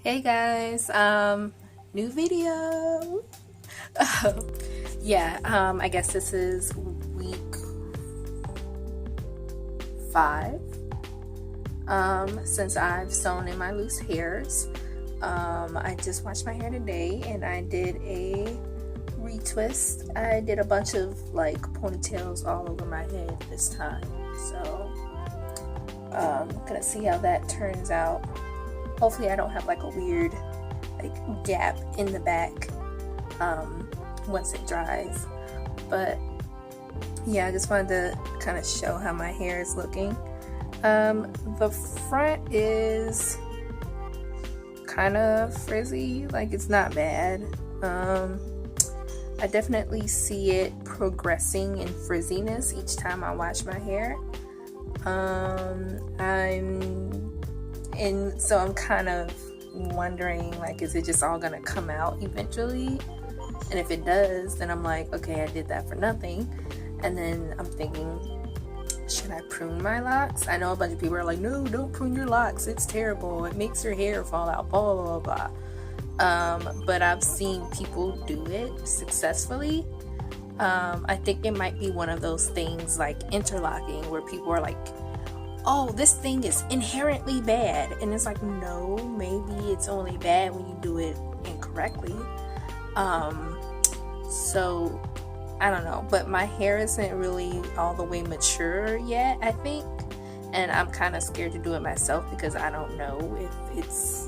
Hey guys, new video. I guess this is week 5 since I've sewn in my loose hairs. I just washed my hair today and I did a retwist. I did a bunch of like ponytails all over my head this time, so gonna see how that turns out. Hopefully I don't have like a weird like gap in the back once it dries. But yeah, I just wanted to kind of show how my hair is looking. The front is kind of frizzy, like it's not bad. I definitely see it progressing in frizziness each time I wash my hair. So I'm kind of wondering, like, is it just all gonna come out eventually? And if it does, then I'm like, okay, I did that for nothing. And then I'm thinking, should I prune my locks? I know a bunch of people are like, no, don't prune your locks, it's terrible, it makes your hair fall out, blah blah blah blah. But I've seen people do it successfully. I think it might be one of those things like interlocking, where people are like, oh, this thing is inherently bad, and it's like, no, maybe it's only bad when you do it incorrectly. So I don't know, but my hair isn't really all the way mature yet, I think, and I'm kind of scared to do it myself because I don't know if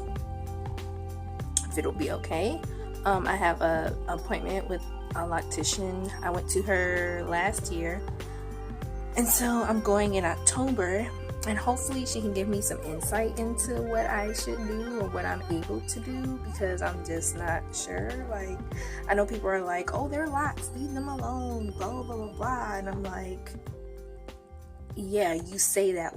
it'll be okay. I have a appointment with a loctician. I went to her last year, and so I'm going in October, and hopefully she can give me some insight into what I should do or what I'm able to do, because I'm just not sure. Like, I know people are like, oh, they're locks, leave them alone, blah blah blah blah, and I'm like, yeah, you say that,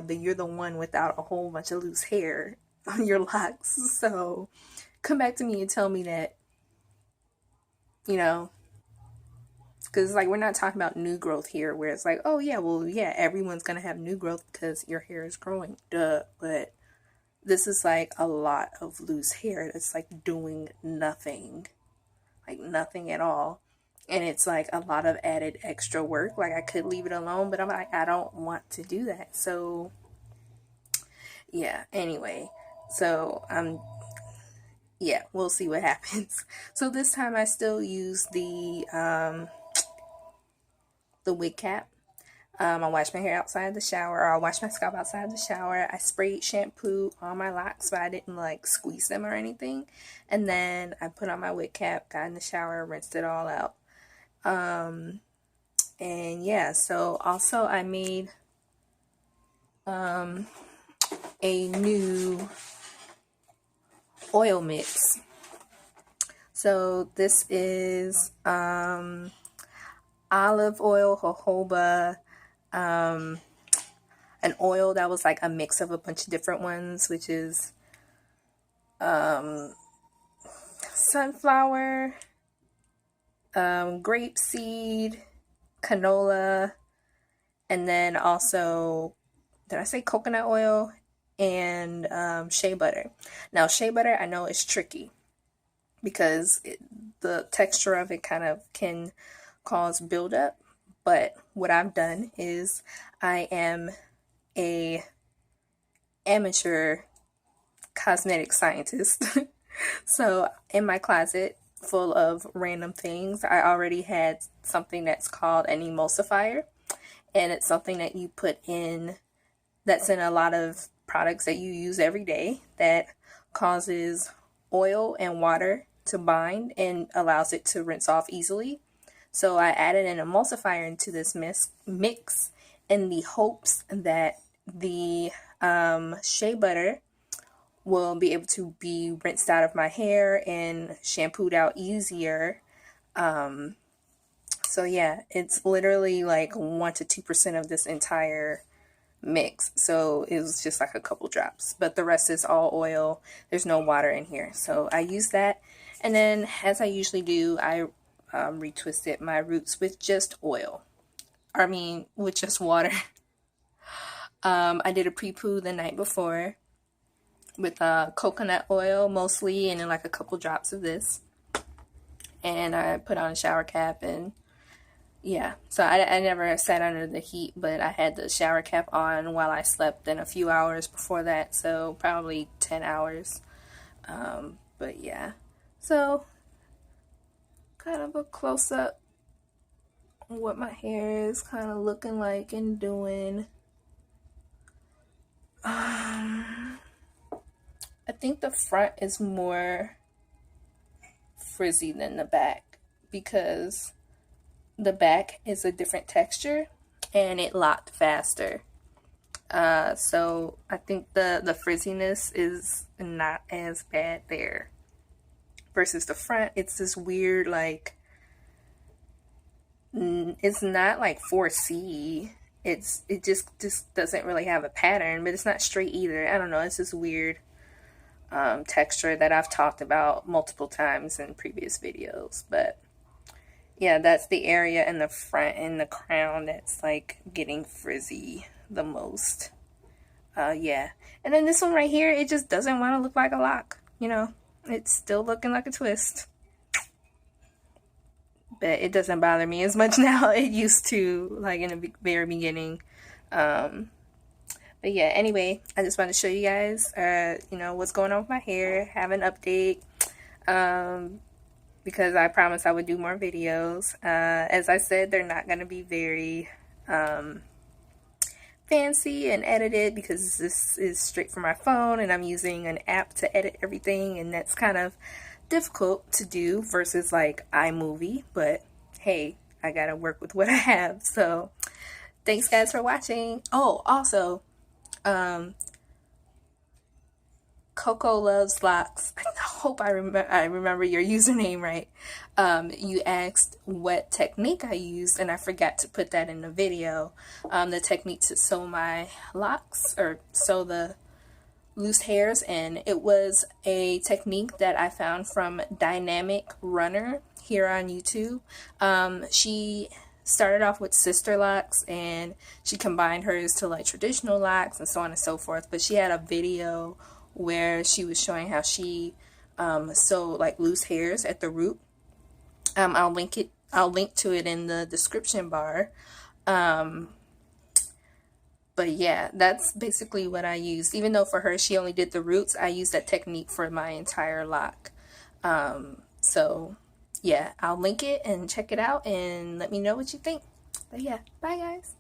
but you're the one without a whole bunch of loose hair on your locks. So come back to me and tell me that, you know, because like, we're not talking about new growth here, where it's like, oh yeah, well yeah, everyone's gonna have new growth because your hair is growing, duh. But this is like a lot of loose hair that's like doing nothing, like nothing at all, and it's like a lot of added extra work. Like, I could leave it alone, but I'm like, I don't want to do that. So yeah, anyway, so yeah, we'll see what happens. So this time I still use the wig cap. I wash my hair outside the shower, or I wash my scalp outside the shower. I sprayed shampoo on my locks, but I didn't like squeeze them or anything. And then I put on my wig cap, got in the shower, rinsed it all out. And yeah, so also I made a new oil mix. So this is olive oil, jojoba, an oil that was like a mix of a bunch of different ones, which is sunflower, grapeseed, canola, and then also, did I say coconut oil, and shea butter. Now, shea butter, I know, is tricky because the texture of it kind of can cause buildup. But what I've done is, I am a amateur cosmetic scientist. So in my closet full of random things, I already had something that's called an emulsifier, and it's something that you put in, that's in a lot of products that you use every day, that causes oil and water to bind and allows it to rinse off easily. So I added an emulsifier into this mix in the hopes that the shea butter will be able to be rinsed out of my hair and shampooed out easier. So yeah, it's literally like 1 to 2% of this entire mix. So it was just like a couple drops, but the rest is all oil. There's no water in here. So I use that. And then, as I usually do, I retwisted my roots with just oil. With just water. I did a pre-poo the night before, with coconut oil mostly, and then like a couple drops of this. And I put on a shower cap, and yeah, so I never sat under the heat, but I had the shower cap on while I slept, and a few hours before that, so probably 10 hours. But yeah, so kind of a close up on what my hair is kind of looking like and doing. I think the front is more frizzy than the back because the back is a different texture and it locked faster. So I think the frizziness is not as bad there. Versus the front, it's this weird, like, it's not like 4C. It just doesn't really have a pattern, but it's not straight either. I don't know. It's this weird texture that I've talked about multiple times in previous videos. But yeah, that's the area in the front and the crown that's like getting frizzy the most. Yeah. And then this one right here, it just doesn't want to look like a lock. You know, it's still looking like a twist. But it doesn't bother me as much now. It used to, like in the very beginning. But yeah, anyway, I just wanted to show you guys, you know, what's going on with my hair, have an update, because I promised I would do more videos. As I said, they're not going to be very fancy and edited because this is straight from my phone and I'm using an app to edit everything, and that's kind of difficult to do versus like iMovie, but hey, I gotta work with what I have. So thanks guys for watching. Oh, also, Coco Loves Locks. I hope I remember your username right. You asked what technique I used, and I forgot to put that in the video. The technique to sew my locks, or sew the loose hairs, and it was a technique that I found from Dynamic Runner here on YouTube. She started off with sister locks and she combined hers to like traditional locks and so on and so forth, but she had a video where she was showing how she sewed like loose hairs at the root. I'll link to it in the description bar. But yeah, that's basically what I used. Even though for her she only did the roots, I used that technique for my entire lock. So yeah, I'll link it and check it out and let me know what you think. But yeah, bye guys.